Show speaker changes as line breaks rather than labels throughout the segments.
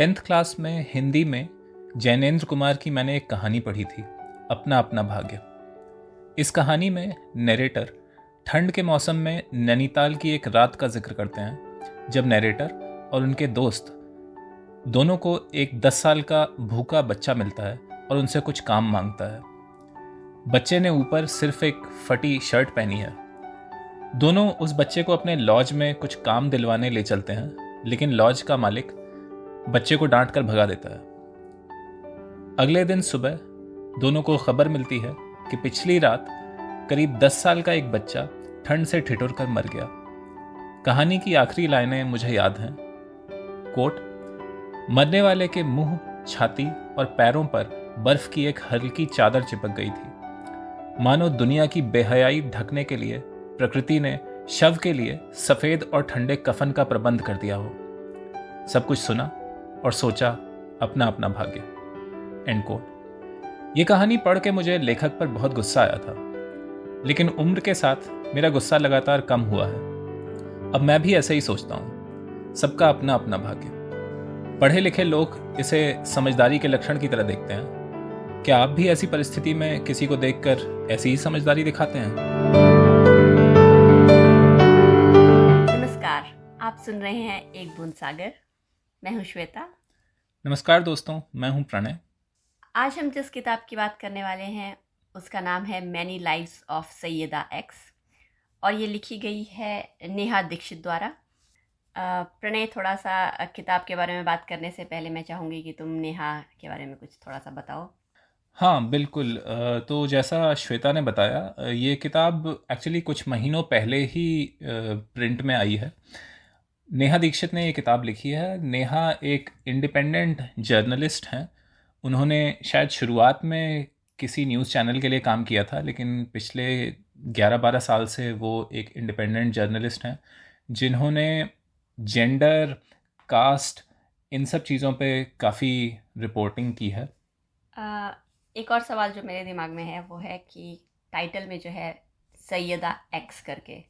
10th class में हिंदी में जैनेंद्र कुमार की मैंने एक कहानी पढ़ी थी, अपना अपना भाग्य। इस कहानी में नरेटर ठंड के मौसम में नैनीताल की एक रात का जिक्र करते हैं जब नरेटर और उनके दोस्त दोनों को एक 10 साल का भूखा बच्चा मिलता है और उनसे कुछ काम मांगता है। बच्चे ने ऊपर सिर्फ एक फटी शर्ट पहनी है। दोनों उस बच्चे को अपने लॉज में कुछ काम दिलवाने ले चलते हैं, लेकिन लॉज का मालिक बच्चे को डांट कर भगा देता है। अगले दिन सुबह दोनों को खबर मिलती है कि पिछली रात करीब 10 साल का एक बच्चा ठंड से ठिठुर कर मर गया। कहानी की आखिरी लाइनें मुझे याद हैं। कोट, मरने वाले के मुंह, छाती और पैरों पर बर्फ की एक हल्की चादर चिपक गई थी, मानो दुनिया की बेहयाई ढकने के लिए प्रकृति ने शव के लिए सफेद और ठंडे कफन का प्रबंध कर दिया हो। सब कुछ सुना और सोचा, अपना अपना भाग्य। End quote. ये कहानी पढ़ के मुझे लेखक पर बहुत गुस्सा आया था, लेकिन उम्र के साथ मेरा गुस्सा लगातार कम हुआ है। अब मैं भी ऐसे ही सोचता हूँ, सबका अपना अपना भाग्य। पढ़े लिखे लोग इसे समझदारी के लक्षण की तरह देखते हैं। क्या आप भी ऐसी परिस्थिति में किसी को देखकर ऐसी ही समझदारी दिखाते हैं?
नमस्कार, आप सुन रहे हैं एक बूंद सागर। मैं हूं श्वेता।
नमस्कार दोस्तों, मैं हूं प्रणय।
आज हम जिस किताब की बात करने वाले हैं उसका नाम है many lives of Syeda X और ये लिखी गई है नेहा दीक्षित द्वारा। प्रणय, थोड़ा सा किताब के बारे में बात करने से पहले मैं चाहूँगी कि तुम नेहा के बारे में कुछ थोड़ा सा बताओ।
हाँ बिल्कुल। तो जैसा श्वेता ने बताया, ये किताब एक्चुअली कुछ महीनों पहले ही प्रिंट में आई है। नेहा दीक्षित ने ये किताब लिखी है। नेहा एक इंडिपेंडेंट जर्नलिस्ट हैं। उन्होंने शायद शुरुआत में किसी न्यूज़ चैनल के लिए काम किया था, लेकिन पिछले 11-12 साल से वो एक इंडिपेंडेंट जर्नलिस्ट हैं जिन्होंने जेंडर, कास्ट, इन सब चीज़ों पे काफ़ी रिपोर्टिंग की है।
एक और सवाल जो मेरे दिमाग में है वो है कि टाइटल में जो है सैयदा एक्स करके,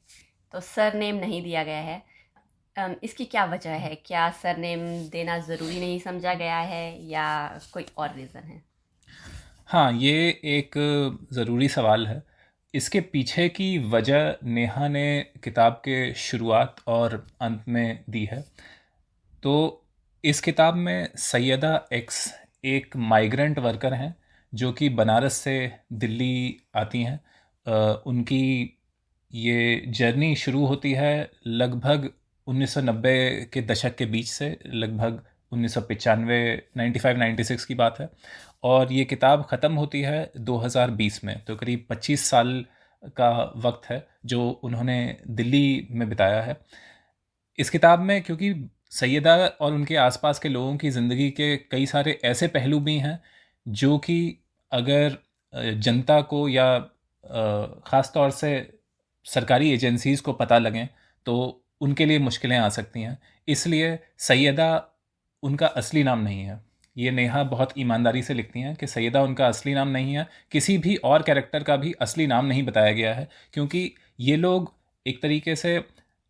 तो सरनेम नहीं दिया गया है। इसकी क्या वजह है? क्या सरनेम देना ज़रूरी नहीं समझा गया है या कोई और रीज़न है?
हाँ, ये एक ज़रूरी सवाल है। इसके पीछे की वजह नेहा ने किताब के शुरुआत और अंत में दी है। तो इस किताब में सैयदा एक्स एक माइग्रेंट वर्कर हैं जो कि बनारस से दिल्ली आती हैं। उनकी ये जर्नी शुरू होती है लगभग 1990 के दशक के बीच से, लगभग 1995, 95-96 की बात है। और ये किताब ख़त्म होती है 2020 में। तो करीब 25 साल का वक्त है जो उन्होंने दिल्ली में बिताया है। इस किताब में क्योंकि सैयदा और उनके आसपास के लोगों की ज़िंदगी के कई सारे ऐसे पहलू भी हैं जो कि अगर जनता को या ख़ास तौर से सरकारी एजेंसीज़ को पता लगें तो उनके लिए मुश्किलें आ सकती हैं। इसलिए सैयदा उनका असली नाम नहीं है। ये नेहा बहुत ईमानदारी से लिखती हैं कि सैयदा उनका असली नाम नहीं है। किसी भी और कैरेक्टर का भी असली नाम नहीं बताया गया है, क्योंकि ये लोग एक तरीके से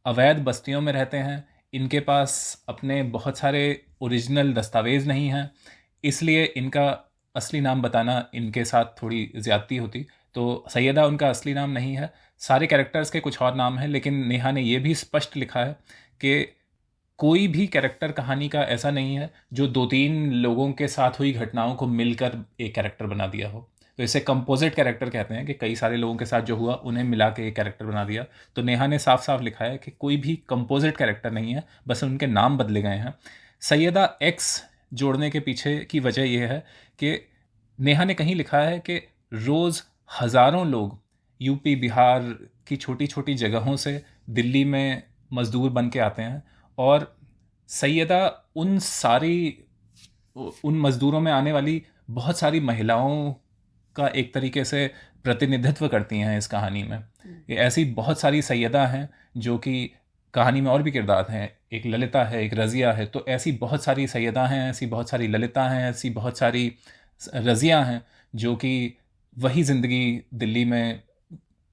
अवैध बस्तियों में रहते हैं। इनके पास अपने बहुत सारे ओरिजिनल दस्तावेज़ नहीं हैं, इसलिए इनका असली नाम बताना इनके साथ थोड़ी ज़्यादती होती। तो सैयदा उनका असली नाम नहीं है। सारे कैरेक्टर्स के कुछ और नाम हैं, लेकिन नेहा ने यह भी स्पष्ट लिखा है कि कोई भी कैरेक्टर कहानी का ऐसा नहीं है जो 2-3 लोगों के साथ हुई घटनाओं को मिलकर एक कैरेक्टर बना दिया हो। तो इसे कंपोजिट कैरेक्टर कहते हैं कि कई सारे लोगों के साथ जो हुआ उन्हें मिला के एक कैरेक्टर बना दिया। तो नेहा ने साफ साफ लिखा है कि कोई भी कंपोजिट कैरेक्टर नहीं है, बस उनके नाम बदले गए हैं। सैयदा एक्स जोड़ने के पीछे की वजह यह है कि नेहा ने कहीं लिखा है कि रोज़ हज़ारों लोग यूपी बिहार की छोटी छोटी जगहों से दिल्ली में मज़दूर बन के आते हैं और सैयदा उन मज़दूरों में आने वाली बहुत सारी महिलाओं का एक तरीके से प्रतिनिधित्व करती हैं इस कहानी में। ये ऐसी बहुत सारी सैयदा हैं जो कि कहानी में और भी किरदार हैं। एक ललिता है, एक रज़िया है। तो ऐसी बहुत सारी सैयदा हैं, ऐसी बहुत सारी ललिता हैं, ऐसी बहुत सारी रज़िया हैं जो कि वही ज़िंदगी दिल्ली में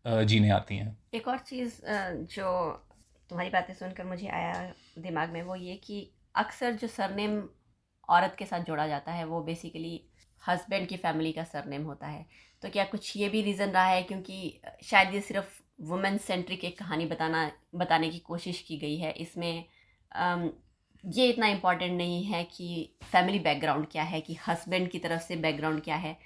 जीने आती हैं।
एक और चीज़ जो तुम्हारी बातें सुनकर मुझे आया दिमाग में वो ये कि अक्सर जो सरनेम औरत के साथ जोड़ा जाता है वो बेसिकली हस्बैंड की फैमिली का सरनेम होता है। तो क्या कुछ ये भी रीज़न रहा है, क्योंकि शायद ये सिर्फ वुमेन सेंट्रिक एक कहानी बताने की कोशिश की गई है, इसमें अम, ये इतना इम्पोर्टेंट नहीं है कि फैमिली बैकग्राउंड क्या है, कि हस्बैंड की तरफ से बैकग्राउंड क्या है।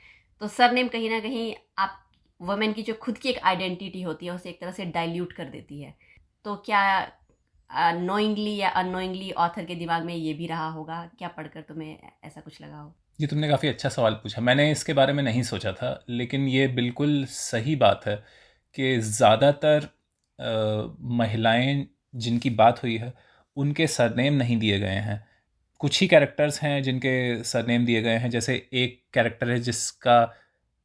तो सरनेम कहीं ना कहीं आप वुमेन की जो खुद की एक आइडेंटिटी होती है उसे एक तरह से डाइल्यूट कर देती है। तो क्या नोइंगली या अननोइंगली ऑथर के दिमाग में ये भी रहा होगा? क्या पढ़कर तुम्हें ऐसा कुछ लगा हो?
ये तुमने काफ़ी अच्छा सवाल पूछा। मैंने इसके बारे में नहीं सोचा था, लेकिन ये बिल्कुल सही बात है कि ज़्यादातर महिलाएं जिनकी बात हुई है उनके सरनेम नहीं दिए गए हैं। कुछ ही कैरेक्टर्स हैं जिनके सरनेम दिए गए हैं। जैसे एक कैरेक्टर है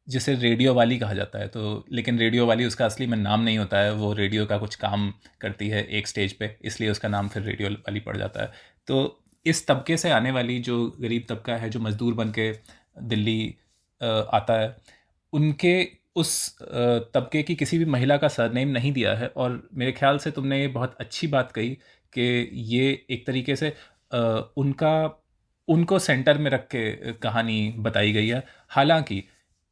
जिसे रेडियो वाली कहा जाता है, तो लेकिन रेडियो वाली उसका असली में नाम नहीं होता है, वो रेडियो का कुछ काम करती है एक स्टेज पे, इसलिए उसका नाम फिर रेडियो वाली पड़ जाता है। तो इस तबके से आने वाली जो गरीब तबका है, जो मज़दूर बन के दिल्ली आता है, उनके उस तबके की किसी भी महिला का सरनेम नहीं दिया है। और मेरे ख्याल से तुमने ये बहुत अच्छी बात कही कि ये एक तरीके से उनका उनको सेंटर में रख के कहानी बताई गई है। हालांकि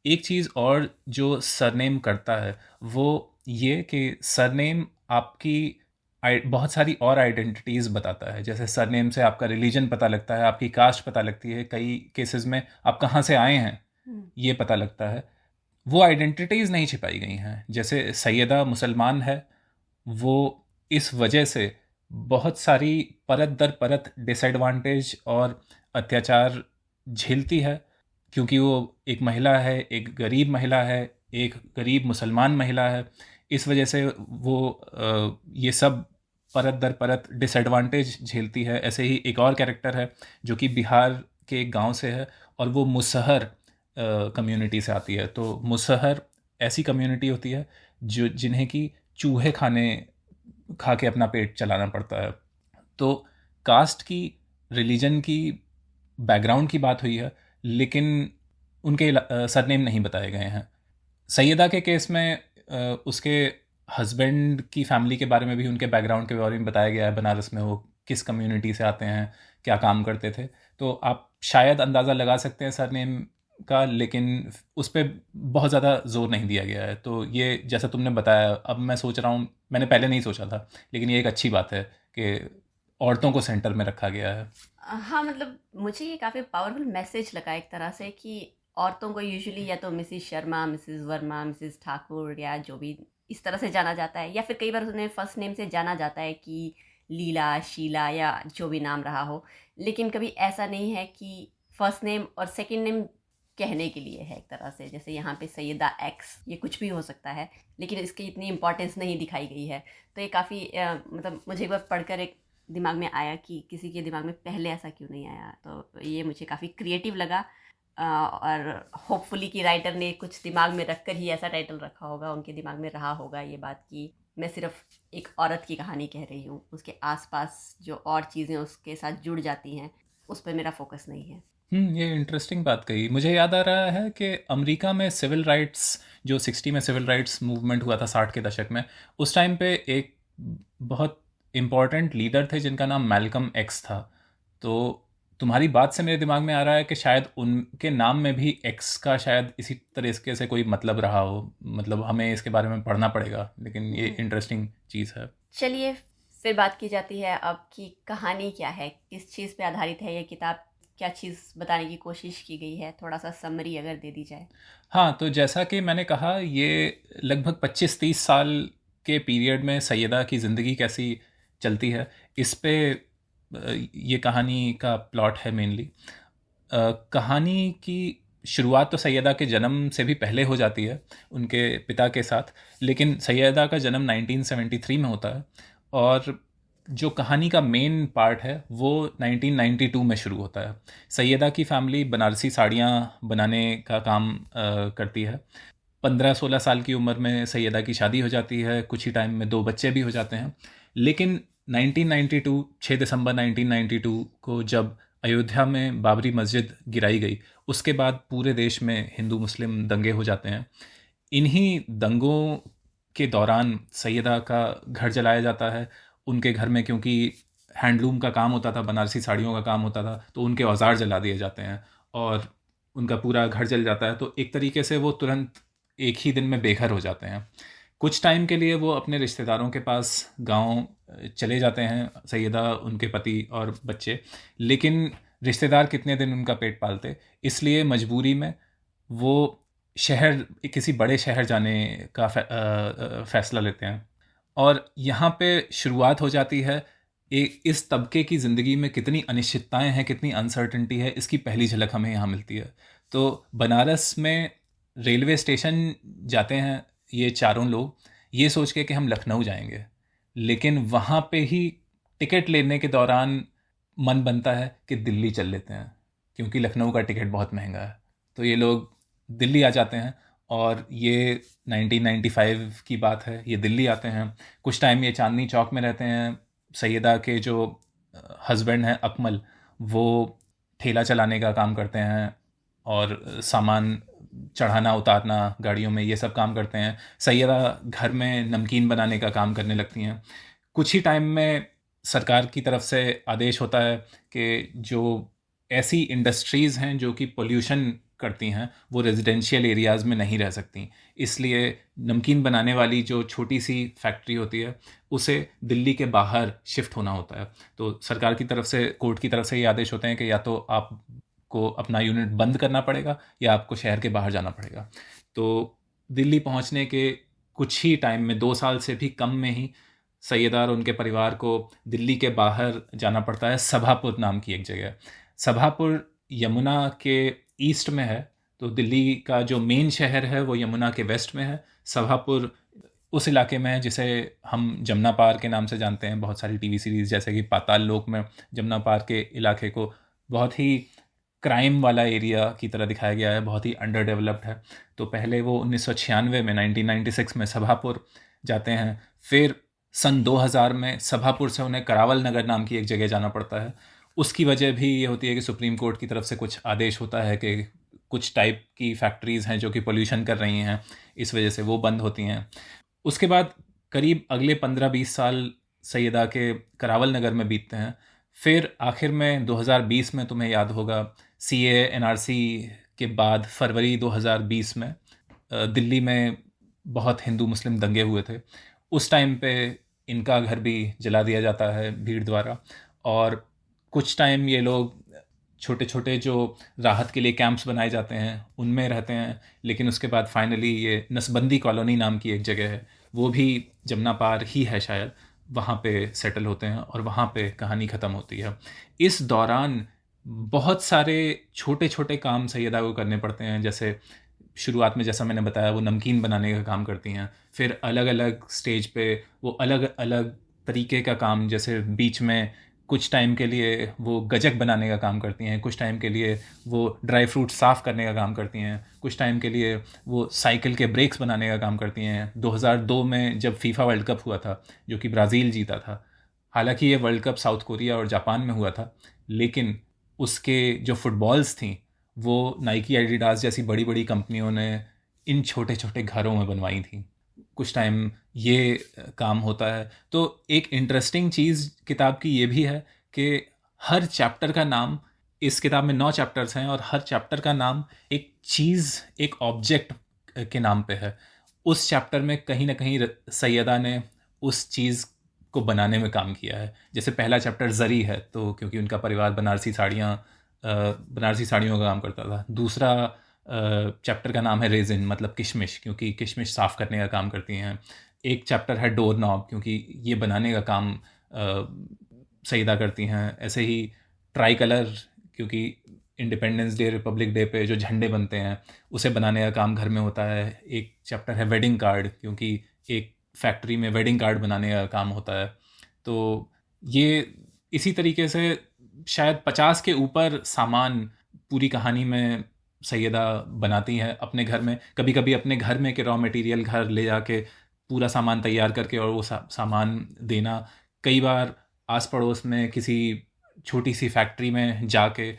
एक चीज़ और जो सरनेम करता है वो ये कि सरनेम आपकी बहुत सारी और आइडेंटिटीज़ बताता है। जैसे सरनेम से आपका रिलीजन पता लगता है, आपकी कास्ट पता लगती है, कई केसेस में आप कहाँ से आए हैं ये पता लगता है। वो आइडेंटिटीज़ नहीं छिपाई गई हैं। जैसे सैयदा मुसलमान है, वो इस वजह से बहुत सारी परत दर परत डिसएडवांटेज और अत्याचार झेलती है, क्योंकि वो एक महिला है, एक गरीब महिला है, एक गरीब मुसलमान महिला है। इस वजह से वो ये सब परत दर परत डिसएडवांटेज झेलती है। ऐसे ही एक और कैरेक्टर है जो कि बिहार के एक गांव से है और वो मुसहर कम्युनिटी से आती है। तो मुसहर ऐसी कम्युनिटी होती है जो जिन्हें कि चूहे खा के अपना पेट चलाना पड़ता है। तो कास्ट की, रिलीजन की, बैकग्राउंड की बात हुई है, लेकिन उनके सरनेम नहीं बताए गए हैं। सैयदा के केस में उसके हस्बैंड की फैमिली के बारे में भी, उनके बैकग्राउंड के बारे में बताया गया है। बनारस में वो किस कम्युनिटी से आते हैं, क्या काम करते थे, तो आप शायद अंदाज़ा लगा सकते हैं सरनेम का, लेकिन उस पर बहुत ज़्यादा जोर नहीं दिया गया है। तो ये जैसा तुमने बताया, अब मैं सोच रहा हूँ, मैंने पहले नहीं सोचा था, लेकिन ये एक अच्छी बात है कि औरतों को सेंटर में रखा गया है।
हाँ, मतलब मुझे ये काफ़ी पावरफुल मैसेज लगा एक तरह से, कि औरतों को यूजुअली या तो Mrs Sharma, Mrs Verma, Mrs Thakur या जो भी इस तरह से जाना जाता है, या फिर कई बार उन्हें फर्स्ट नेम से जाना जाता है कि लीला, शीला या जो भी नाम रहा हो। लेकिन कभी ऐसा नहीं है कि फर्स्ट नेम और सेकंड नेम कहने के लिए है एक तरह से। जैसे यहाँ पे सैयदा एक्स, ये कुछ भी हो सकता है, लेकिन इसकी इतनी इंपॉर्टेंस नहीं दिखाई गई है। तो ये काफ़ी मतलब मुझे एक बार पढ़कर एक दिमाग में आया कि किसी के दिमाग में पहले ऐसा क्यों नहीं आया। तो ये मुझे काफ़ी क्रिएटिव लगा, और होपफुली कि राइटर ने कुछ दिमाग में रख कर ही ऐसा टाइटल रखा होगा, उनके दिमाग में रहा होगा ये बात कि मैं सिर्फ एक औरत की कहानी कह रही हूँ, उसके आसपास जो और चीज़ें उसके साथ जुड़ जाती हैं उस पर मेरा फोकस नहीं है।
ये इंटरेस्टिंग बात कही। मुझे याद आ रहा है कि अमेरिका में सिविल राइट्स, जो 60 में सिविल राइट्स मूवमेंट हुआ था 60 के दशक में, उस टाइम पे एक बहुत इम्पॉर्टेंट लीडर थे जिनका नाम मैल्कम एक्स था। तो तुम्हारी बात से मेरे दिमाग में आ रहा है कि शायद उनके नाम में भी एक्स का शायद इसी तरीके से कोई मतलब रहा हो। मतलब हमें इसके बारे में पढ़ना पड़ेगा, लेकिन ये इंटरेस्टिंग चीज़ है।
चलिए फिर बात की जाती है अब कि कहानी क्या है, किस चीज़ पे आधारित है ये किताब, क्या चीज़ बताने की कोशिश की गई है, थोड़ा सा समरी अगर दे दी जाए।
हाँ, तो जैसा कि मैंने कहा, ये लगभग 25-30 साल के पीरियड में सैयदा की ज़िंदगी कैसी चलती है, इस पे ये कहानी का प्लॉट है मेनली। कहानी की शुरुआत तो सैयदा के जन्म से भी पहले हो जाती है, उनके पिता के साथ। लेकिन सैयदा का जन्म 1973 में होता है, और जो कहानी का मेन पार्ट है वो 1992 में शुरू होता है। सैयदा की फैमिली बनारसी साड़ियाँ बनाने का काम करती है। 15-16 साल की उम्र में सैयदा की शादी हो जाती है, कुछ ही टाइम में 2 बच्चे भी हो जाते हैं। लेकिन 1992, 6 दिसंबर 1992 को जब अयोध्या में बाबरी मस्जिद गिराई गई, उसके बाद पूरे देश में हिंदू मुस्लिम दंगे हो जाते हैं। इन्हीं दंगों के दौरान सैयदा का घर जलाया जाता है। उनके घर में क्योंकि हैंडलूम का काम होता था, बनारसी साड़ियों का काम होता था, तो उनके औजार जला दिए जाते हैं और उनका पूरा घर जल जाता है। तो एक तरीके से वो तुरंत एक ही दिन में बेघर हो जाते हैं। कुछ टाइम के लिए वो अपने रिश्तेदारों के पास गांव चले जाते हैं, सैयदा, उनके पति और बच्चे। लेकिन रिश्तेदार कितने दिन उनका पेट पालते, इसलिए मजबूरी में वो शहर, किसी बड़े शहर जाने का फ़ैसला लेते हैं। और यहाँ पे शुरुआत हो जाती है इस तबके की ज़िंदगी में कितनी अनिश्चितताएं हैं, कितनी अनसर्टेनिटी है, इसकी पहली झलक हमें यहाँ मिलती है। तो बनारस में रेलवे स्टेशन जाते हैं ये चारों लोग, ये सोच के कि हम लखनऊ जाएंगे, लेकिन वहाँ पे ही टिकट लेने के दौरान मन बनता है कि दिल्ली चल लेते हैं, क्योंकि लखनऊ का टिकट बहुत महंगा है। तो ये लोग दिल्ली आ जाते हैं, और ये 1995 की बात है, ये दिल्ली आते हैं। कुछ टाइम ये चांदनी चौक में रहते हैं। सैयदा के जो हस्बैंड हैं अकमल, वो ठेला चलाने का काम करते हैं और सामान चढ़ाना उतारना गाड़ियों में, ये सब काम करते हैं। सैयदा घर में नमकीन बनाने का काम करने लगती हैं। कुछ ही टाइम में सरकार की तरफ से आदेश होता है कि जो ऐसी इंडस्ट्रीज़ हैं जो कि पोल्यूशन करती हैं, वो रेजिडेंशियल एरियाज़ में नहीं रह सकती। इसलिए नमकीन बनाने वाली जो छोटी सी फैक्ट्री होती है, उसे दिल्ली के बाहर शिफ्ट होना होता है। तो सरकार की तरफ से, कोर्ट की तरफ से ये आदेश होते हैं कि या तो आपको अपना यूनिट बंद करना पड़ेगा या आपको शहर के बाहर जाना पड़ेगा। तो दिल्ली पहुंचने के कुछ ही टाइम में, 2 साल से भी कम में ही, सैयदा और उनके परिवार को दिल्ली के बाहर जाना पड़ता है। सभापुर नाम की एक जगह। सभापुर यमुना के ईस्ट में है, तो दिल्ली का जो मेन शहर है वो यमुना के वेस्ट में है। सभापुर उस इलाके में है जिसे हम जमुना पार के नाम से जानते हैं। बहुत सारी टीवी सीरीज़ जैसे कि पाताल लोक में जमुना पार के इलाके को बहुत ही क्राइम वाला एरिया की तरह दिखाया गया है, बहुत ही अंडर डेवलप्ड है। तो पहले वो 1996 में, 1996 में सभापुर जाते हैं। फिर सन 2000 में सभापुर से उन्हें करावल नगर नाम की एक जगह जाना पड़ता है। उसकी वजह भी ये होती है कि सुप्रीम कोर्ट की तरफ से कुछ आदेश होता है कि कुछ टाइप की फैक्ट्रीज़ हैं जो कि पोल्यूशन कर रही हैं, इस वजह से वो बंद होती हैं। उसके बाद करीब अगले 15-20 साल सैयदा के करावल नगर में बीतते हैं। फिर आखिर में 2020 में, तुम्हें याद होगा, CAA NRC के बाद फरवरी 2020 में दिल्ली में बहुत हिंदू मुस्लिम दंगे हुए थे। उस टाइम पे इनका घर भी जला दिया जाता है भीड़ द्वारा। और कुछ टाइम ये लोग छोटे छोटे जो राहत के लिए कैंप्स बनाए जाते हैं उनमें रहते हैं, लेकिन उसके बाद फाइनली ये नसबंदी कॉलोनी नाम की एक जगह है, वो भी जमुना पार ही है शायद, वहाँ पे सेटल होते हैं और वहाँ पे कहानी ख़त्म होती है। इस दौरान बहुत सारे छोटे छोटे काम सैयदा को करने पड़ते हैं। जैसे शुरुआत में जैसा मैंने बताया, वो नमकीन बनाने का काम करती हैं। फिर अलग अलग स्टेज पे वो अलग अलग तरीके का काम, जैसे बीच में कुछ टाइम के लिए वो गजक बनाने का काम करती हैं, कुछ टाइम के लिए वो ड्राई फ्रूट साफ़ करने का काम करती हैं, कुछ टाइम के लिए वो साइकिल के ब्रेक्स बनाने का काम करती हैं। 2002 में जब फीफा वर्ल्ड कप हुआ था, जो कि ब्राज़ील जीता था, हालांकि ये वर्ल्ड कप साउथ कोरिया और जापान में हुआ था, लेकिन उसके जो फुटबॉल्स थी वो नाइकी, एडिडास जैसी बड़ी बड़ी कंपनियों ने इन छोटे छोटे घरों में बनवाई थी। कुछ टाइम ये काम होता है। तो एक इंटरेस्टिंग चीज़ किताब की ये भी है कि हर चैप्टर का नाम, इस किताब में 9 चैप्टर्स हैं, और हर चैप्टर का नाम एक चीज़, एक ऑब्जेक्ट के नाम पे है। उस चैप्टर में कहीं ना कहीं सैयदा ने उस चीज़ को बनाने में काम किया है। जैसे पहला चैप्टर ज़री है, तो क्योंकि उनका परिवार बनारसी साड़ियों का काम करता था। दूसरा चैप्टर का नाम है रेजिन, मतलब किशमिश, क्योंकि किशमिश साफ़ करने का काम करती हैं। एक चैप्टर है डोर नॉब, क्योंकि ये बनाने का काम सैयदा करती हैं। ऐसे ही ट्राई कलर, क्योंकि इंडिपेंडेंस डे, रिपब्लिक डे पे जो झंडे बनते हैं उसे बनाने का काम घर में होता है। एक चैप्टर है वेडिंग कार्ड, क्योंकि एक फैक्ट्री में वेडिंग कार्ड बनाने का काम होता है। तो ये इसी तरीके से शायद 50 के ऊपर सामान पूरी कहानी में सैयदा बनाती हैं अपने घर में। कभी कभी अपने घर में के रॉ मटेरियल घर ले जाके पूरा सामान तैयार करके और वो सामान देना। कई बार आस पड़ोस में किसी छोटी सी फैक्ट्री में जाके,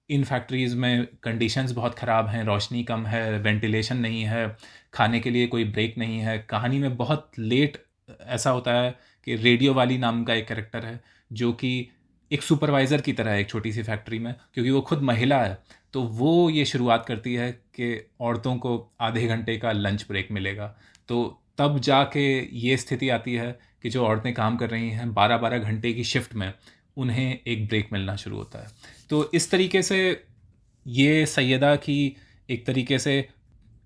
इन फैक्ट्रीज़ में कंडीशंस बहुत ख़राब हैं, रोशनी कम है, वेंटिलेशन नहीं है, खाने के लिए कोई ब्रेक नहीं है। कहानी में बहुत लेट ऐसा होता है कि रेडियो वाली नाम का एक कैरेक्टर है जो कि एक सुपरवाइज़र की तरह है एक छोटी सी फैक्ट्री में, क्योंकि वो खुद महिला है। तो वो ये शुरुआत करती है कि औरतों को आधे घंटे का लंच ब्रेक मिलेगा। तो तब जाके ये स्थिति आती है कि जो औरतें काम कर रही हैं 12-12 घंटे की शिफ्ट में, उन्हें एक ब्रेक मिलना शुरू होता है। तो इस तरीके से ये सैयदा की एक तरीके से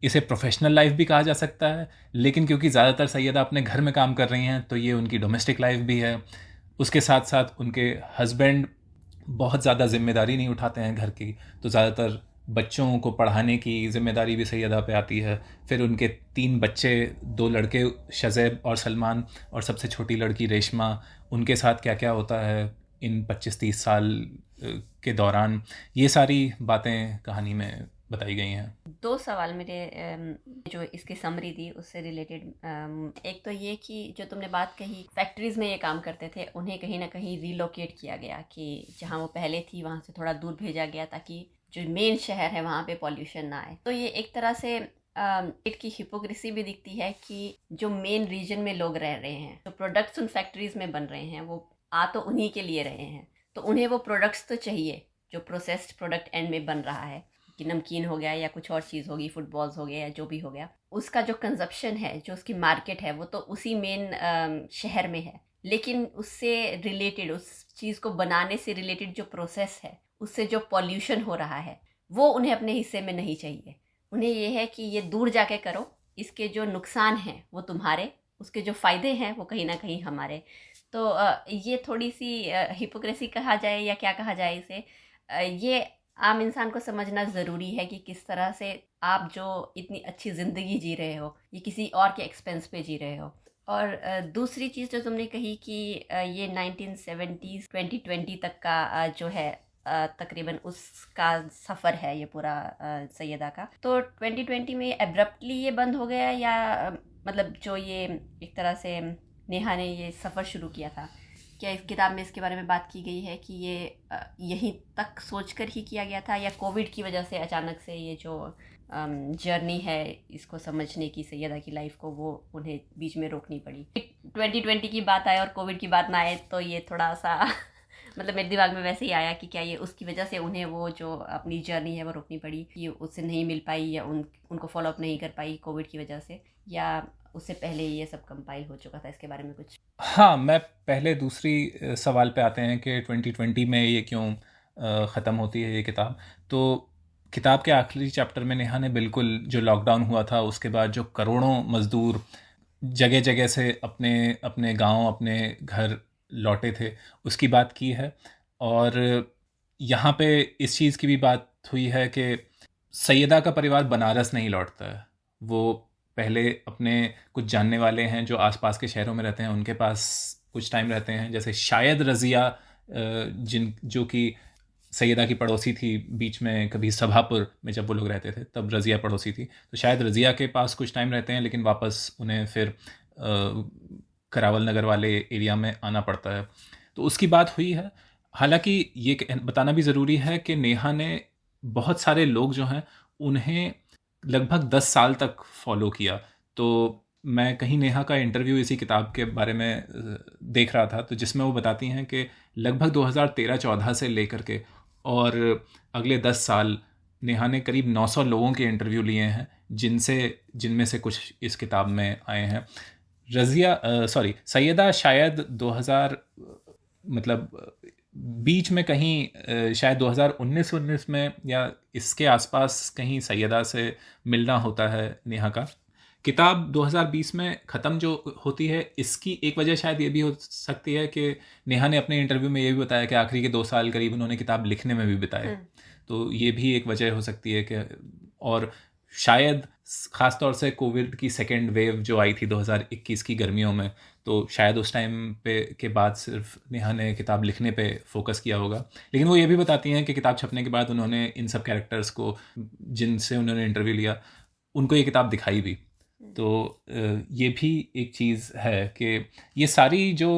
इसे प्रोफेशनल लाइफ भी कहा जा सकता है, लेकिन क्योंकि ज़्यादातर सैयदा अपने घर में काम कर रही हैं तो ये उनकी डोमेस्टिक लाइफ भी है। उसके साथ साथ उनके हस्बैंड बहुत ज़्यादा जिम्मेदारी नहीं उठाते हैं घर की, तो ज़्यादातर बच्चों को पढ़ाने की जिम्मेदारी भी सैयदा पे आती है। फिर उनके 3 बच्चे, 2 लड़के शज़ैब और सलमान, और सबसे छोटी लड़की रेशमा, उनके साथ क्या क्या होता है इन 25-30 साल के दौरान, ये सारी बातें कहानी में बताई गई हैं।
2 सवाल मेरे जो इसकी समरी थी उससे रिलेटेड। एक तो ये कि जो तुमने बात कही फैक्ट्रीज में ये काम करते थे, उन्हें कहीं ना कहीं रिलोकेट किया गया कि जहाँ वो पहले थी वहाँ से थोड़ा दूर भेजा गया ताकि जो मेन शहर है वहाँ पे पॉल्यूशन ना आए। तो ये एक तरह से की हिपोक्रेसी भी दिखती है कि जो मेन रीजन में लोग रह रहे हैं, तो प्रोडक्ट्स उन फैक्ट्रीज में बन रहे हैं, वो आ तो उन्हीं के लिए रहे हैं, तो उन्हें वो प्रोडक्ट्स तो चाहिए जो प्रोसेस्ड प्रोडक्ट एंड में बन रहा है, कि नमकीन हो गया या कुछ और चीज़ होगी, फुटबॉल्स हो गया या जो भी हो गया, उसका जो कंजप्शन है, जो उसकी मार्केट है, वो तो उसी मेन शहर में है। लेकिन उससे रिलेटेड, उस चीज़ को बनाने से रिलेटेड जो प्रोसेस है, उससे जो पॉल्यूशन हो रहा है, वो उन्हें अपने हिस्से में नहीं चाहिए। उन्हें ये है कि ये दूर जाके करो, इसके जो नुकसान हैं वो तुम्हारे, उसके जो फ़ायदे हैं वो कहीं ना कहीं हमारे। तो ये थोड़ी सी हिपोक्रेसी कहा जाए या क्या कहा जाए इसे, ये आम इंसान को समझना ज़रूरी है कि किस तरह से आप जो इतनी अच्छी ज़िंदगी जी रहे हो, ये किसी और के एक्सपेंस पे जी रहे हो। और दूसरी चीज़ जो तुमने कही कि ये 1970s 2020 तक का जो है तकरीबन उसका सफ़र है ये पूरा सैयदा का। तो 2020 में एब्रप्टली ये बंद हो गया या मतलब जो ये एक तरह से नेहा ने ये सफ़र शुरू किया था, क्या इस किताब में इसके बारे में बात की गई है कि ये यहीं तक सोचकर ही किया गया था, या कोविड की वजह से अचानक से ये जो जर्नी है इसको समझने की सैयदा की लाइफ को, वो उन्हें बीच में रोकनी पड़ी? 2020 की बात आए और कोविड की बात ना आए तो ये थोड़ा सा मतलब मेरे दिमाग में वैसे ही आया कि क्या ये उसकी वजह से उन्हें वो जो अपनी जर्नी है वो रोकनी पड़ी, कि उससे नहीं मिल पाई या उनको फॉलोअप नहीं कर पाई कोविड की वजह से, या उससे पहले ये सब कंपाइल हो चुका था? इसके बारे में कुछ?
हाँ, मैं पहले दूसरी सवाल पे आते हैं कि 2020 में ये क्यों ख़त्म होती है ये किताब। तो किताब के आखिरी चैप्टर में नेहा ने बिल्कुल जो लॉकडाउन हुआ था उसके बाद जो करोड़ों मज़दूर जगह जगह से अपने अपने गांव, अपने घर लौटे थे, उसकी बात की है। और यहाँ पे इस चीज़ की भी बात हुई है कि सैयदा का परिवार बनारस नहीं लौटता है। वो पहले अपने कुछ जानने वाले हैं जो आसपास के शहरों में रहते हैं, उनके पास कुछ टाइम रहते हैं। जैसे शायद रज़िया, जो कि सैयदा की पड़ोसी थी, बीच में कभी सभापुर में जब वो लोग रहते थे तब रज़िया पड़ोसी थी, तो शायद रज़िया के पास कुछ टाइम रहते हैं, लेकिन वापस उन्हें फिर करावल नगर वाले एरिया में आना पड़ता है। तो उसकी बात हुई है। हालांकि ये बताना भी ज़रूरी है कि नेहा ने बहुत सारे लोग जो हैं उन्हें लगभग 10 साल तक फॉलो किया। तो मैं कहीं नेहा का इंटरव्यू इसी किताब के बारे में देख रहा था, तो जिसमें वो बताती हैं कि लगभग 2013-14 से लेकर के और अगले 10 साल नेहा ने करीब 900 लोगों के इंटरव्यू लिए हैं, जिनमें से कुछ इस किताब में आए हैं। सैयदा शायद 2000 मतलब बीच में कहीं शायद 2019 में या इसके आसपास कहीं सैयदा से मिलना होता है नेहा का। किताब 2020 में ख़त्म जो होती है, इसकी एक वजह शायद ये भी हो सकती है कि नेहा ने अपने इंटरव्यू में ये भी बताया कि आखिरी के 2 साल करीब उन्होंने किताब लिखने में भी बिताए। तो ये भी एक वजह हो सकती है कि, और शायद ख़ास तौर से कोविड की सेकेंड वेव जो आई थी 2021 की गर्मियों में, तो शायद उस टाइम पे के बाद सिर्फ नेहा ने किताब लिखने पे फोकस किया होगा। लेकिन वो ये भी बताती हैं कि किताब छपने के बाद उन्होंने इन सब कैरेक्टर्स को, जिनसे उन्होंने इंटरव्यू लिया, उनको ये किताब दिखाई भी। तो ये भी एक चीज़ है कि ये सारी जो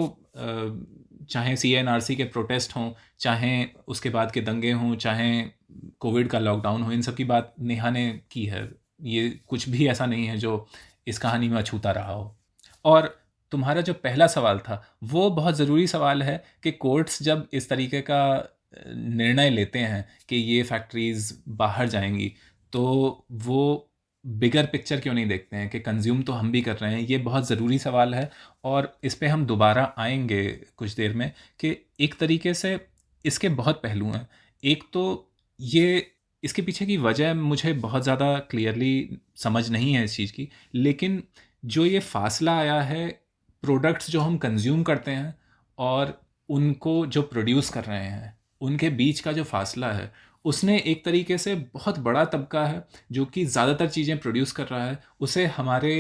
चाहे CNRC के प्रोटेस्ट हों, चाहे उसके बाद के दंगे हों, चाहे कोविड का लॉकडाउन हो, इन सब की बात नेहा ने की है। ये कुछ भी ऐसा नहीं है जो इस कहानी में अछूता रहा हो। और तुम्हारा जो पहला सवाल था वो बहुत ज़रूरी सवाल है कि कोर्ट्स जब इस तरीके का निर्णय लेते हैं कि ये फैक्ट्रीज़ बाहर जाएंगी, तो वो बिगर पिक्चर क्यों नहीं देखते हैं कि कंज्यूम तो हम भी कर रहे हैं। ये बहुत ज़रूरी सवाल है और इस पे हम दोबारा आएंगे कुछ देर में कि एक तरीके से इसके बहुत पहलू हैं। एक तो ये इसके पीछे की वजह मुझे बहुत ज़्यादा क्लियरली समझ नहीं है इस चीज़ की, लेकिन जो ये फासला आया है प्रोडक्ट्स जो हम कंज्यूम करते हैं और उनको जो प्रोड्यूस कर रहे हैं उनके बीच का जो फासला है, उसने एक तरीके से बहुत बड़ा तबका है जो कि ज़्यादातर चीज़ें प्रोड्यूस कर रहा है, उसे हमारे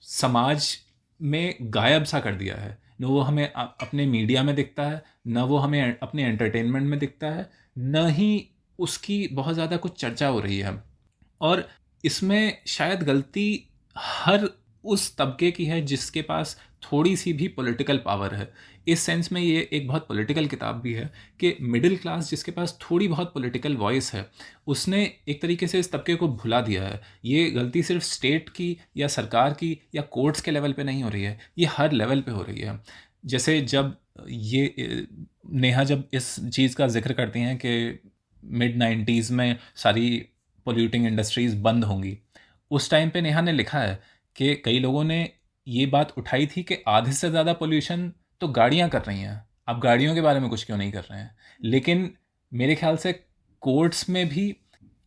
समाज में गायब सा कर दिया है। न वो हमें अपने मीडिया में दिखता है, न वो हमें अपने एंटरटेनमेंट में दिखता है, न ही उसकी बहुत ज़्यादा कुछ चर्चा हो रही है। और इसमें शायद गलती हर उस तबके की है जिसके पास थोड़ी सी भी पॉलिटिकल पावर है। इस सेंस में ये एक बहुत पॉलिटिकल किताब भी है कि मिडिल क्लास जिसके पास थोड़ी बहुत पॉलिटिकल वॉइस है, उसने एक तरीके से इस तबके को भुला दिया है। ये गलती सिर्फ स्टेट की या सरकार की या कोर्ट्स के लेवल पे नहीं हो रही है, ये हर लेवल पे हो रही है। जैसे जब ये नेहा जब इस चीज़ का जिक्र करती हैं कि मिड 90s में सारी पोल्यूटिंग इंडस्ट्रीज़ बंद होंगी, उस टाइम पे नेहा ने लिखा है कि कई लोगों ने ये बात उठाई थी कि आधे से ज़्यादा पोल्यूशन तो गाड़ियाँ कर रही हैं, आप गाड़ियों के बारे में कुछ क्यों नहीं कर रहे हैं। लेकिन मेरे ख्याल से कोर्ट्स में भी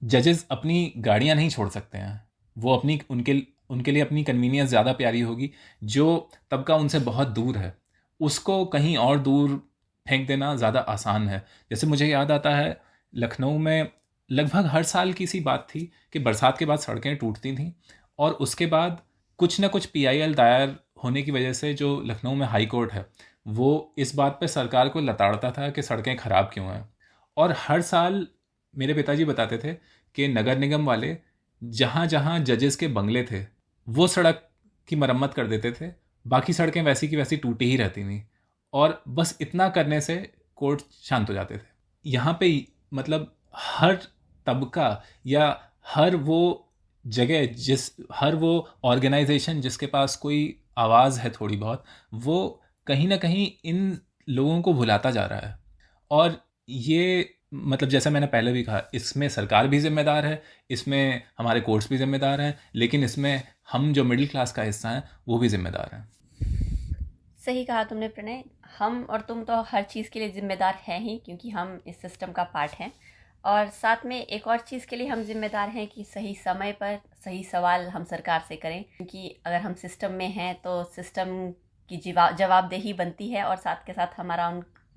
जजेस अपनी गाड़ियाँ नहीं छोड़ सकते हैं। वो अपनी उनके उनके लिए अपनी कन्वीनियंस ज़्यादा प्यारी होगी। जो तबका उनसे बहुत दूर है उसको कहीं और दूर फेंक देना ज़्यादा आसान है। जैसे मुझे याद आता है लखनऊ में लगभग हर साल की सी बात थी कि बरसात के बाद सड़कें टूटती थीं और उसके बाद कुछ ना कुछ पीआईएल दायर होने की वजह से जो लखनऊ में हाई कोर्ट है वो इस बात पे सरकार को लताड़ता था कि सड़कें ख़राब क्यों हैं। और हर साल मेरे पिताजी बताते थे कि नगर निगम वाले जहाँ जहाँ जजेस के बंगले थे वो सड़क की मरम्मत कर देते थे, बाकी सड़कें वैसी की वैसी टूटी ही रहती थीं। और बस इतना करने से कोर्ट शांत हो जाते थे। यहाँ पे मतलब हर तबका या हर वो जगह हर वो ऑर्गेनाइजेशन जिसके पास कोई आवाज़ है थोड़ी बहुत, वो कहीं ना कहीं इन लोगों को भुलाता जा रहा है। और ये मतलब जैसा मैंने पहले भी कहा, इसमें सरकार भी जिम्मेदार है, इसमें हमारे कोर्ट्स भी जिम्मेदार हैं, लेकिन इसमें हम जो मिडिल क्लास का हिस्सा हैं वो भी जिम्मेदार हैं।
सही कहा तुमने प्रणय। हम और तुम तो हर चीज़ के लिए ज़िम्मेदार हैं ही, क्योंकि हम इस सिस्टम का पार्ट हैं। और साथ में एक और चीज़ के लिए हम ज़िम्मेदार हैं कि सही समय पर सही सवाल हम सरकार से करें, क्योंकि अगर हम सिस्टम में हैं तो सिस्टम की जवाबदेही बनती है और साथ के साथ हमारा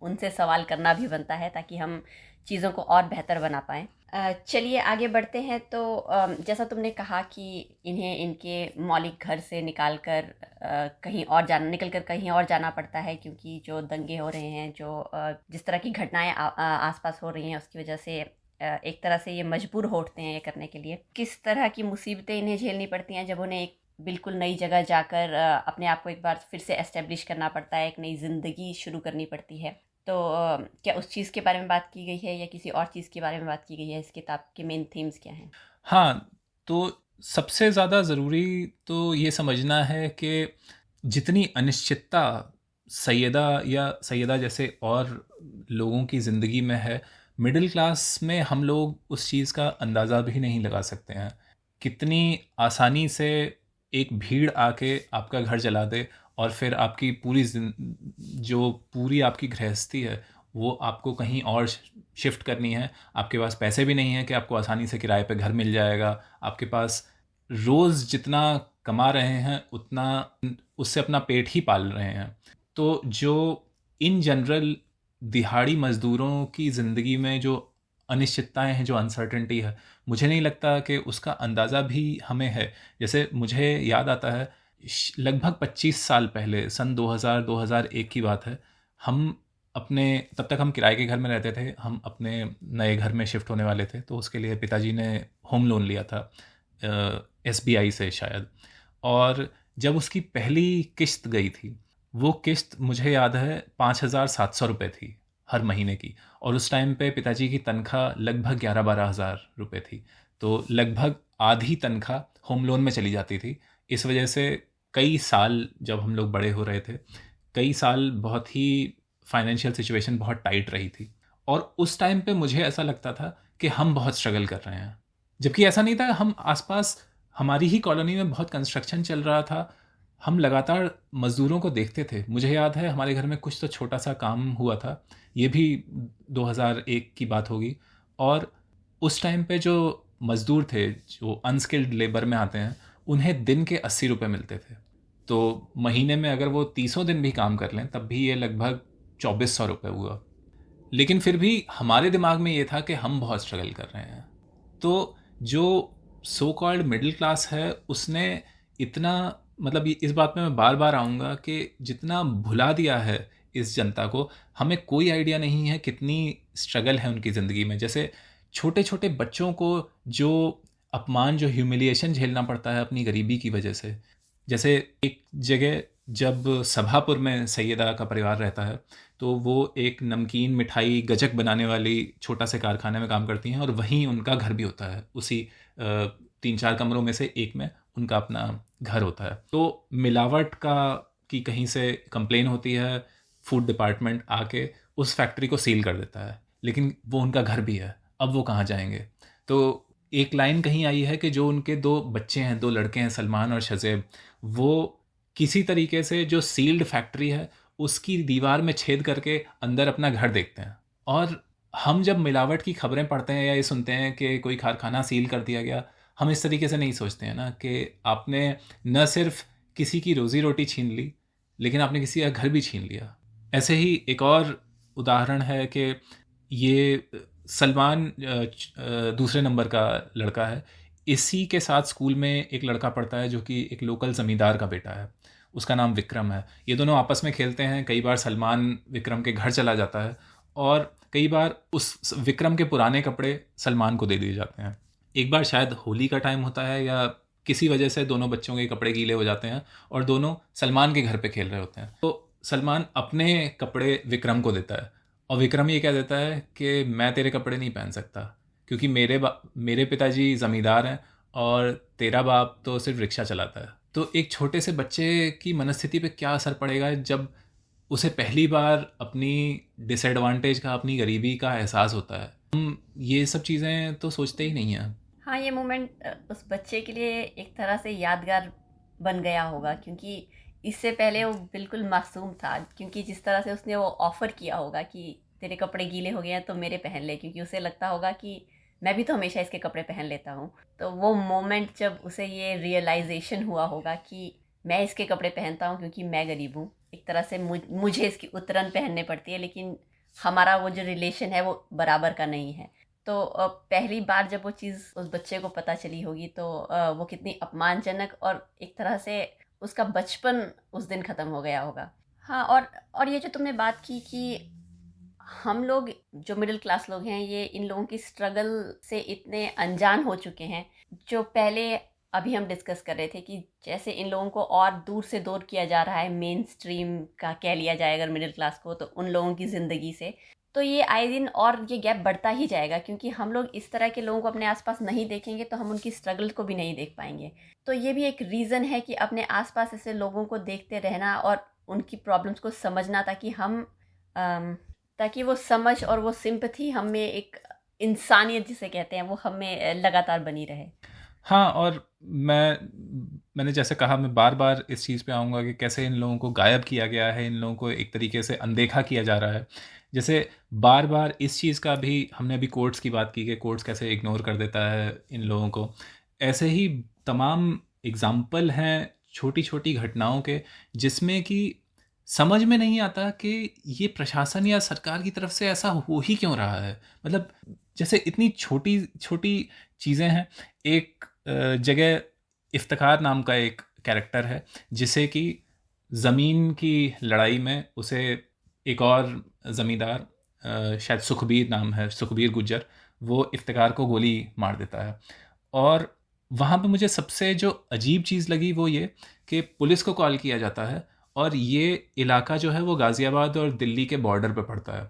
उनसे सवाल करना भी बनता है ताकि हम चीज़ों को और बेहतर बना पाएँ। चलिए आगे बढ़ते हैं। तो जैसा तुमने कहा कि इन्हें इनके मौलिक घर से निकल कर कहीं और जाना पड़ता है, क्योंकि जो दंगे हो रहे हैं, जो जिस तरह की घटनाएं आसपास हो रही हैं, उसकी वजह से एक तरह से ये मजबूर होते हैं ये करने के लिए। किस तरह की मुसीबतें इन्हें झेलनी पड़ती हैं जब उन्हें एक बिल्कुल नई जगह जाकर अपने आप को एक बार फिर से एस्टेब्लिश करना पड़ता है, एक नई ज़िंदगी शुरू करनी पड़ती है। तो क्या उस चीज़ के बारे में बात की गई है या किसी और चीज़ के बारे में बात की गई है? इस किताब के मेन थीम्स क्या हैं?
हाँ, तो सबसे ज़्यादा ज़रूरी तो ये समझना है कि जितनी अनिश्चितता सैयदा जैसे और लोगों की ज़िंदगी में है, मिडिल क्लास में हम लोग उस चीज़ का अंदाज़ा भी नहीं लगा सकते हैं। कितनी आसानी से एक भीड़ आके आपका घर जला दे और फिर आपकी जो पूरी आपकी गृहस्थी है वो आपको कहीं और शिफ्ट करनी है। आपके पास पैसे भी नहीं हैं कि आपको आसानी से किराए पे घर मिल जाएगा। आपके पास रोज़ जितना कमा रहे हैं उतना उससे अपना पेट ही पाल रहे हैं। तो जो इन जनरल दिहाड़ी मज़दूरों की ज़िंदगी में जो अनिश्चितताएं हैं, जो अनसर्टेनिटी है, मुझे नहीं लगता कि उसका अंदाज़ा भी हमें है। जैसे मुझे याद आता है लगभग 25 साल पहले, सन 2000-2001 की बात है, हम अपने तब तक हम किराए के घर में रहते थे, हम अपने नए घर में शिफ्ट होने वाले थे, तो उसके लिए पिताजी ने होम लोन लिया था SBI से शायद। और जब उसकी पहली किस्त गई थी, वो किस्त मुझे याद है 5,700 रुपये थी हर महीने की, और उस टाइम पे पिताजी की तनख्वाह लगभग 11-12 हज़ार रुपये थी। तो लगभग आधी तनख्वाह होम लोन में चली जाती थी। इस वजह से कई साल जब हम लोग बड़े हो रहे थे, कई साल बहुत ही फाइनेंशियल सिचुएशन बहुत टाइट रही थी, और उस टाइम पे मुझे ऐसा लगता था कि हम बहुत स्ट्रगल कर रहे हैं, जबकि ऐसा नहीं था। हम आसपास हमारी ही कॉलोनी में बहुत कंस्ट्रक्शन चल रहा था, हम लगातार मज़दूरों को देखते थे। मुझे याद है हमारे घर में कुछ तो छोटा सा काम हुआ था, ये भी 2001 की बात होगी, और उस टाइम पे जो मज़दूर थे जो अनस्किल्ड लेबर में आते हैं, उन्हें दिन के 80 रुपये मिलते थे। तो महीने में अगर वो 30 दिन भी काम कर लें तब भी ये लगभग 2400 रुपये हुआ। लेकिन फिर भी हमारे दिमाग में ये था कि हम बहुत स्ट्रगल कर रहे हैं। तो जो सो कॉल्ड मिडिल क्लास है उसने इतना, मतलब इस बात में मैं बार बार आऊँगा कि जितना भुला दिया है इस जनता को, हमें कोई आइडिया नहीं है कितनी स्ट्रगल है उनकी ज़िंदगी में। जैसे छोटे छोटे बच्चों को जो अपमान, जो ह्यूमिलिएशन झेलना पड़ता है अपनी गरीबी की वजह से। जैसे एक जगह जब सभापुर में सैयदा का परिवार रहता है, तो वो एक नमकीन मिठाई गजक बनाने वाली छोटा से कारखाने में काम करती हैं, और वहीं उनका घर भी होता है। उसी 3-4 कमरों में से एक में उनका अपना घर होता है। तो मिलावट का की कहीं से कंप्लेन होती है, फूड डिपार्टमेंट आके उस फैक्ट्री को सील कर देता है, लेकिन वो उनका घर भी है, अब वो कहाँ जाएंगे। तो एक लाइन कहीं आई है कि जो उनके 2 बच्चे हैं, 2 लड़के हैं, सलमान और शज़ेब, वो किसी तरीके से जो सील्ड फैक्ट्री है उसकी दीवार में छेद करके अंदर अपना घर देखते हैं। और हम जब मिलावट की खबरें पढ़ते हैं या ये सुनते हैं कि कोई कारखाना सील कर दिया गया, हम इस तरीके से नहीं सोचते हैं ना कि आपने न सिर्फ किसी की रोज़ी रोटी छीन ली, लेकिन आपने किसी का घर भी छीन लिया। ऐसे ही एक और उदाहरण है कि ये सलमान दूसरे नंबर का लड़का है। इसी के साथ स्कूल में एक लड़का पढ़ता है जो कि एक लोकल ज़मींदार का बेटा है, उसका नाम विक्रम है। ये दोनों आपस में खेलते हैं। कई बार सलमान विक्रम के घर चला जाता है, और कई बार उस विक्रम के पुराने कपड़े सलमान को दे दिए जाते हैं। एक बार शायद होली का टाइम होता है या किसी वजह से दोनों बच्चों के कपड़े गीले हो जाते हैं, और दोनों सलमान के घर पे खेल रहे होते हैं। तो सलमान अपने कपड़े विक्रम को देता है, और विक्रम ये कह देता है कि मैं तेरे कपड़े नहीं पहन सकता, क्योंकि मेरे पिताजी ज़मींदार हैं और तेरा बाप तो सिर्फ रिक्शा चलाता है। तो एक छोटे से बच्चे की मनस्थिति पे क्या असर पड़ेगा जब उसे पहली बार अपनी डिसएडवांटेज का, अपनी गरीबी का एहसास होता है। हम ये सब चीज़ें तो सोचते ही नहीं हैं।
हाँ, ये मोमेंट उस बच्चे के लिए एक तरह से यादगार बन गया होगा, क्योंकि इससे पहले वो बिल्कुल मासूम था। क्योंकि जिस तरह से उसने वो ऑफ़र किया होगा कि तेरे कपड़े गीले हो गए हैं तो मेरे पहन ले, क्योंकि उसे लगता होगा कि मैं भी तो हमेशा इसके कपड़े पहन लेता हूँ। तो वो मोमेंट जब उसे ये रियलाइजेशन हुआ होगा कि मैं इसके कपड़े पहनता हूँ क्योंकि मैं गरीब हूँ, एक तरह से मुझे इसकी उतरन पहनने पड़ती है, लेकिन हमारा वो जो रिलेशन है वो बराबर का नहीं है। तो पहली बार जब वो चीज़ उस बच्चे को पता चली होगी तो वो कितनी अपमानजनक, और एक तरह से उसका बचपन उस दिन ख़त्म हो गया होगा। हाँ, और ये जो तुमने बात की कि हम लोग जो मिडिल क्लास लोग हैं, ये इन लोगों की स्ट्रगल से इतने अनजान हो चुके हैं। जो पहले अभी हम डिस्कस कर रहे थे कि जैसे इन लोगों को और दूर से दूर किया जा रहा है मेन स्ट्रीम का, कह लिया जाए अगर मिडिल क्लास को, तो उन लोगों की ज़िंदगी से। तो ये आए दिन और ये गैप बढ़ता ही जाएगा, क्योंकि हम लोग इस तरह के लोगों को अपने आसपास नहीं देखेंगे तो हम उनकी स्ट्रगल को भी नहीं देख पाएंगे। तो ये भी एक रीज़न है कि अपने आसपास ऐसे लोगों को देखते रहना और उनकी प्रॉब्लम्स को समझना, ताकि वो समझ और वो सिंपैथी हम में, एक इंसानियत जिसे कहते हैं, वो हम में लगातार बनी रहे।
हाँ, और मैंने जैसे कहा, मैं बार बार इस चीज़ पे आऊँगा कि कैसे इन लोगों को गायब किया गया है, इन लोगों को एक तरीके से अनदेखा किया जा रहा है। जैसे बार बार इस चीज़ का भी हमने अभी कोर्ट्स की बात की कि कोर्ट्स कैसे इग्नोर कर देता है इन लोगों को। ऐसे ही तमाम एग्ज़ाम्पल हैं छोटी छोटी घटनाओं के, जिसमें कि समझ में नहीं आता कि ये प्रशासन या सरकार की तरफ से ऐसा हो ही क्यों रहा है। मतलब जैसे इतनी छोटी छोटी चीज़ें हैं। एक जगह इफ्तिखार नाम का एक कैरेक्टर है, जिसे कि ज़मीन की लड़ाई में उसे एक और ज़मींदार, शायद सुखबीर नाम है, सुखबीर गुज्जर, वो इफ्तिखार को गोली मार देता है। और वहाँ पे मुझे सबसे जो अजीब चीज़ लगी वो ये कि पुलिस को कॉल किया जाता है, और ये इलाका जो है वो गाज़ियाबाद और दिल्ली के बॉर्डर पे पड़ता है।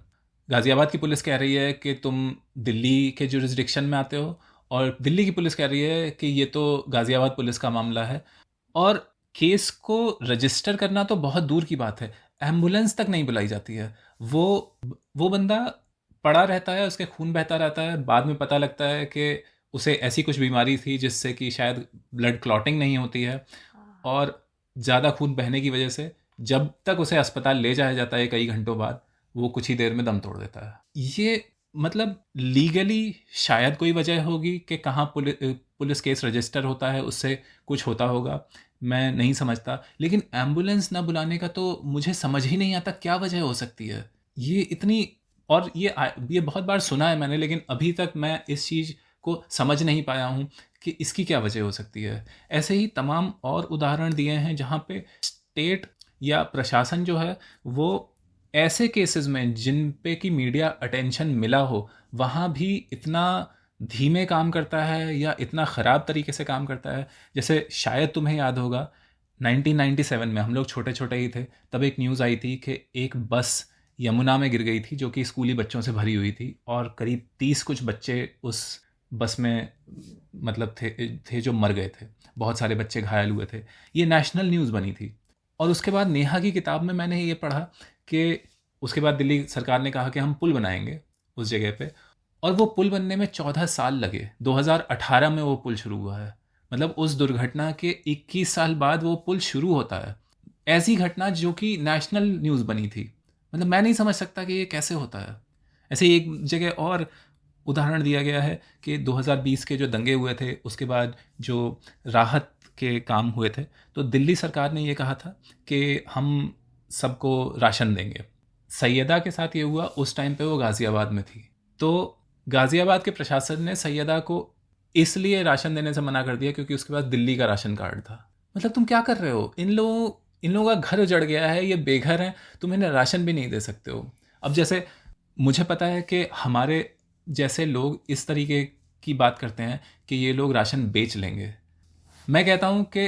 गाज़ियाबाद की पुलिस कह रही है कि तुम दिल्ली के जुरिस्डिक्शन में आते हो, और दिल्ली की पुलिस कह रही है कि ये तो गाज़ियाबाद पुलिस का मामला है। और केस को रजिस्टर करना तो बहुत दूर की बात है, एम्बुलेंस तक नहीं बुलाई जाती है। वो वो बंदा पड़ा रहता है, उसके खून बहता रहता है, बाद में पता लगता है कि उसे ऐसी कुछ बीमारी थी जिससे कि शायद ब्लड क्लॉटिंग नहीं होती है, और ज़्यादा खून बहने की वजह से जब तक उसे अस्पताल ले जाया जाता है कई घंटों बाद, वो कुछ ही देर में दम तोड़ देता है। ये मतलब लीगली शायद कोई वजह होगी कि कहाँ पुलिस केस रजिस्टर होता है, उससे कुछ होता होगा, मैं नहीं समझता। लेकिन एम्बुलेंस ना बुलाने का तो मुझे समझ ही नहीं आता क्या वजह हो सकती है। ये इतनी, और ये बहुत बार सुना है मैंने, लेकिन अभी तक मैं इस चीज़ को समझ नहीं पाया हूँ कि इसकी क्या वजह हो सकती है। ऐसे ही तमाम और उदाहरण दिए हैं जहाँ पे स्टेट या प्रशासन जो है वो ऐसे केसेस में जिन पे कि मीडिया अटेंशन मिला हो, वहाँ भी इतना धीमे काम करता है या इतना ख़राब तरीके से काम करता है। जैसे शायद तुम्हें याद होगा, 1997 में हम लोग छोटे छोटे ही थे, तब एक न्यूज़ आई थी कि एक बस यमुना में गिर गई थी जो कि स्कूली बच्चों से भरी हुई थी, और करीब 30 कुछ बच्चे उस बस में मतलब थे जो मर गए थे, बहुत सारे बच्चे घायल हुए थे। ये नेशनल न्यूज़ बनी थी। और उसके बाद नेहा की किताब में मैंने ये पढ़ा कि उसके बाद दिल्ली सरकार ने कहा कि हम पुल बनाएंगे उस जगह पे, और वो पुल बनने में 14 साल लगे। 2018 में वो पुल शुरू हुआ है, मतलब उस दुर्घटना के 21 साल बाद वो पुल शुरू होता है। ऐसी घटना जो कि नेशनल न्यूज़ बनी थी, मतलब मैं नहीं समझ सकता कि ये कैसे होता है। ऐसे ही एक जगह और उदाहरण दिया गया है कि 2020 के जो दंगे हुए थे, उसके बाद जो राहत के काम हुए थे, तो दिल्ली सरकार ने ये कहा था कि हम सबको राशन देंगे। सैयदा के साथ ये हुआ, उस टाइम पे वो गाज़ियाबाद में थी, तो गाज़ियाबाद के प्रशासन ने सैयदा को इसलिए राशन देने से मना कर दिया क्योंकि उसके पास दिल्ली का राशन कार्ड था। मतलब तुम क्या कर रहे हो? इन लोगों का घर उजड़ गया है, ये बेघर हैं, तुम इन्हें राशन भी नहीं दे सकते हो। अब जैसे मुझे पता है कि हमारे जैसे लोग इस तरीके की बात करते हैं कि ये लोग राशन बेच लेंगे। मैं कहता हूँ कि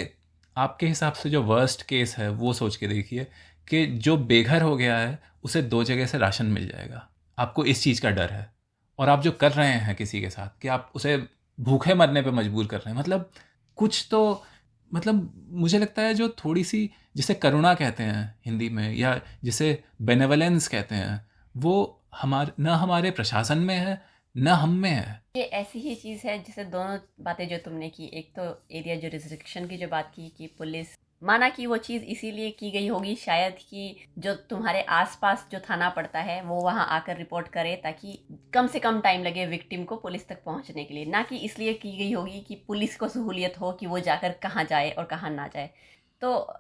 आपके हिसाब से जो वर्स्ट केस है वो सोच के देखिए कि जो बेघर हो गया है उसे 2 जगह से राशन मिल जाएगा। आपको इस चीज़ का डर है, और आप जो कर रहे हैं किसी के साथ कि आप उसे भूखे मरने पे मजबूर कर रहे हैं। मतलब कुछ तो, मतलब मुझे लगता है जो थोड़ी-सी, जिसे करुणा कहते हैं हिंदी में, या जिसे बेनेवोलेंस कहते हैं, वो हमारे प्रशासन में है, ना हम में है।
ये ऐसी ही चीज़ है जैसे दोनों बातें जो तुमने की, एक तो एरिया जो रिस्ट्रिक्शन की जो बात की कि पुलिस, माना कि वो चीज़ इसीलिए की गई होगी शायद कि जो तुम्हारे आसपास जो थाना पड़ता है वो वहाँ आकर रिपोर्ट करे ताकि कम से कम टाइम लगे विक्टिम को पुलिस तक पहुँचने के लिए, ना कि इसलिए की गई होगी कि पुलिस को सहूलियत हो कि वो जाकर कहाँ जाए और कहाँ ना जाए। तो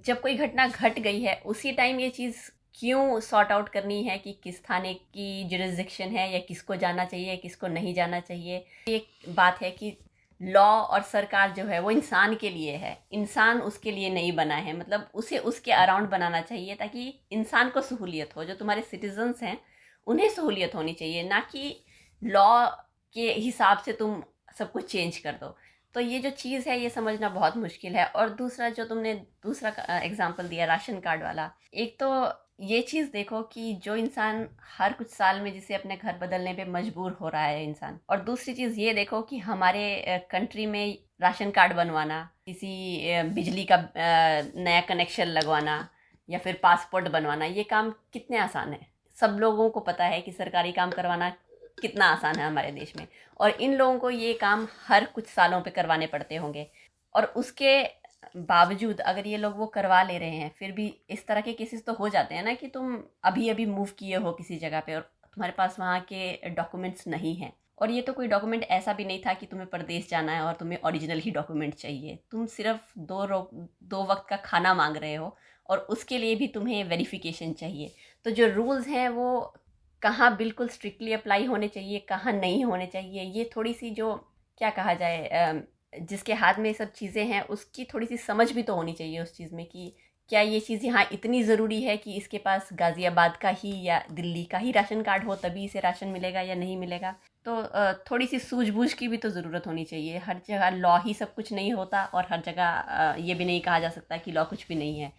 जब कोई घटना घट गई है उसी टाइम ये चीज़ क्यों सॉर्ट आउट करनी है कि किस थाने की जुरिस्डिक्शन है या किसको जाना चाहिए किसको नहीं जाना चाहिए। एक बात है कि लॉ और सरकार जो है वो इंसान के लिए है, इंसान उसके लिए नहीं बना है। मतलब उसे उसके अराउंड बनाना चाहिए ताकि इंसान को सहूलियत हो, जो तुम्हारे सिटीजन्स हैं उन्हें सहूलियत होनी चाहिए, ना कि लॉ के हिसाब से तुम सब कुछ चेंज कर दो। तो ये जो चीज़ है ये समझना बहुत मुश्किल है। और दूसरा जो तुमने दूसरा एग्जांपल दिया राशन कार्ड वाला, एक तो ये चीज़ देखो कि जो इंसान हर कुछ साल में जिसे अपने घर बदलने पे मजबूर हो रहा है इंसान, और दूसरी चीज़ ये देखो कि हमारे कंट्री में राशन कार्ड बनवाना, किसी बिजली का नया कनेक्शन लगवाना या फिर पासपोर्ट बनवाना, ये काम कितने आसान है। सब लोगों को पता है कि सरकारी काम करवाना कितना आसान है हमारे देश में, और इन लोगों को ये काम हर कुछ सालों पे करवाने पड़ते होंगे। और उसके बावजूद अगर ये लोग वो करवा ले रहे हैं, फिर भी इस तरह के केसेस तो हो जाते हैं ना कि तुम अभी अभी मूव किए हो किसी जगह पे और तुम्हारे पास वहाँ के डॉक्यूमेंट्स नहीं हैं। और ये तो कोई डॉक्यूमेंट ऐसा भी नहीं था कि तुम्हें प्रदेश जाना है और तुम्हें ओरिजिनल ही डॉक्यूमेंट चाहिए, तुम सिर्फ दो वक्त का खाना मांग रहे हो और उसके लिए भी तुम्हें वेरिफिकेशन चाहिए। तो जो रूल्स हैं वो कहाँ बिल्कुल स्ट्रिक्टली अप्लाई होने चाहिए, कहाँ नहीं होने चाहिए, ये थोड़ी सी जो क्या कहा जाए, जिसके हाथ में ये सब चीज़ें हैं उसकी थोड़ी सी समझ भी तो होनी चाहिए उस चीज़ में कि क्या ये चीज़ यहाँ इतनी ज़रूरी है कि इसके पास गाज़ियाबाद का ही या दिल्ली का ही राशन कार्ड हो तभी इसे राशन मिलेगा या नहीं मिलेगा। तो थोड़ी सी सूझबूझ की भी तो ज़रूरत होनी चाहिए। हर जगह लॉ ही सब कुछ नहीं होता और हर जगह ये भी नहीं कहा जा सकता कि लॉ कुछ भी नहीं है।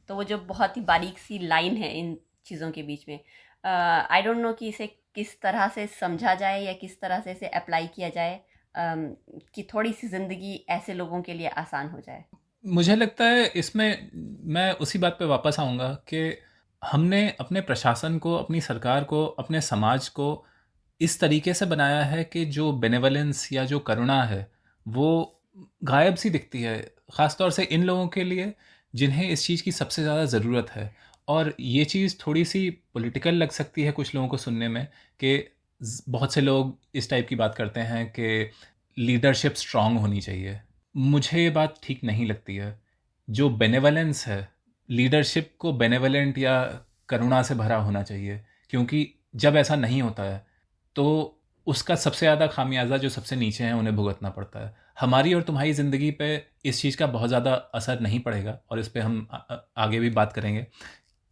तो वो जो बहुत ही बारीक सी लाइन है इन चीज़ों के बीच में, आई डोंट नो कि इसे किस तरह से समझा जाए या किस तरह से इसे अप्लाई किया जाए कि थोड़ी सी ज़िंदगी ऐसे लोगों के लिए आसान हो जाए।
मुझे लगता है इसमें मैं उसी बात पे वापस आऊँगा कि हमने अपने प्रशासन को, अपनी सरकार को, अपने समाज को इस तरीके से बनाया है कि जो बेनेवलेंस या जो करुणा है, वो गायब सी दिखती है। ख़ास तौर से इन लोगों के लिए जिन्हें इस चीज़ की सबसे ज़्यादा ज़रूरत है। और ये चीज़ थोड़ी-सी पॉलिटिकल लग सकती है कुछ लोगों को सुनने में कि बहुत से लोग इस टाइप की बात करते हैं कि लीडरशिप स्ट्रांग होनी चाहिए। मुझे ये बात ठीक नहीं लगती है। जो बेनेवलेंस है, लीडरशिप को बेनेवलेंट या करुणा से भरा होना चाहिए, क्योंकि जब ऐसा नहीं होता है तो उसका सबसे ज़्यादा खामियाजा जो सबसे नीचे हैं उन्हें भुगतना पड़ता है। हमारी और तुम्हारी ज़िंदगी पे इस चीज़ का बहुत ज़्यादा असर नहीं पड़ेगा, और इस पे हम आगे भी बात करेंगे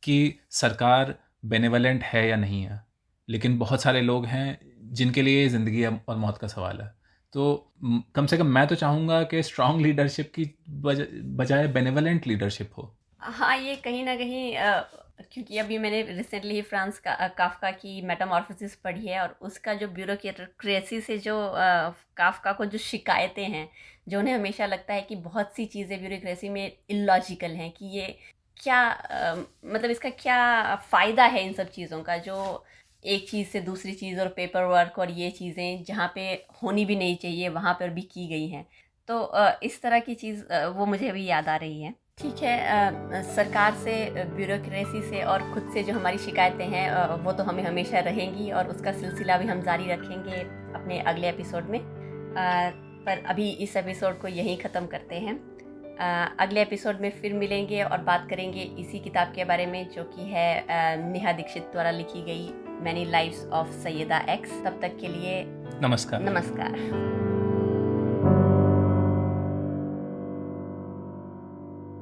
कि सरकार बेनेवलेंट है या नहीं है। लेकिन बहुत सारे लोग हैं जिनके लिए ज़िंदगी और मौत का सवाल है। तो कम से कम मैं तो चाहूँगा कि स्ट्रॉन्ग लीडरशिप की बजाय बेनेवलेंट लीडरशिप हो।
हाँ, ये कहीं न कहीं क्योंकि अभी मैंने रिसेंटली ही फ्रांस काफ्का की मेटामॉर्फोसिस पढ़ी है, और उसका जो ब्यूरोक्रेसी से जो काफ्का को जो शिकायतें हैं, जो उन्हें हमेशा लगता है कि बहुत सी चीज़ें ब्यूरोक्रेसी में इलॉजिकल हैं, कि ये क्या मतलब इसका क्या फ़ायदा है इन सब चीज़ों का, जो एक चीज़ से दूसरी चीज़ और पेपर वर्क और ये चीज़ें जहाँ पे होनी भी नहीं चाहिए वहाँ पर भी की गई हैं। तो इस तरह की चीज़ वो मुझे अभी याद आ रही है। ठीक है, सरकार से, ब्यूरोक्रेसी से और खुद से जो हमारी शिकायतें हैं वो तो हमें हमेशा रहेंगी, और उसका सिलसिला भी हम जारी रखेंगे अपने अगले एपिसोड में। पर अभी इस एपिसोड को यहीं ख़त्म करते हैं। अगले एपिसोड में फिर मिलेंगे और बात करेंगे इसी किताब के बारे में, जो कि है नेहा दीक्षित द्वारा लिखी गई many lives of Syeda X. तब तक के लिए
नमस्कार।
नमस्कार।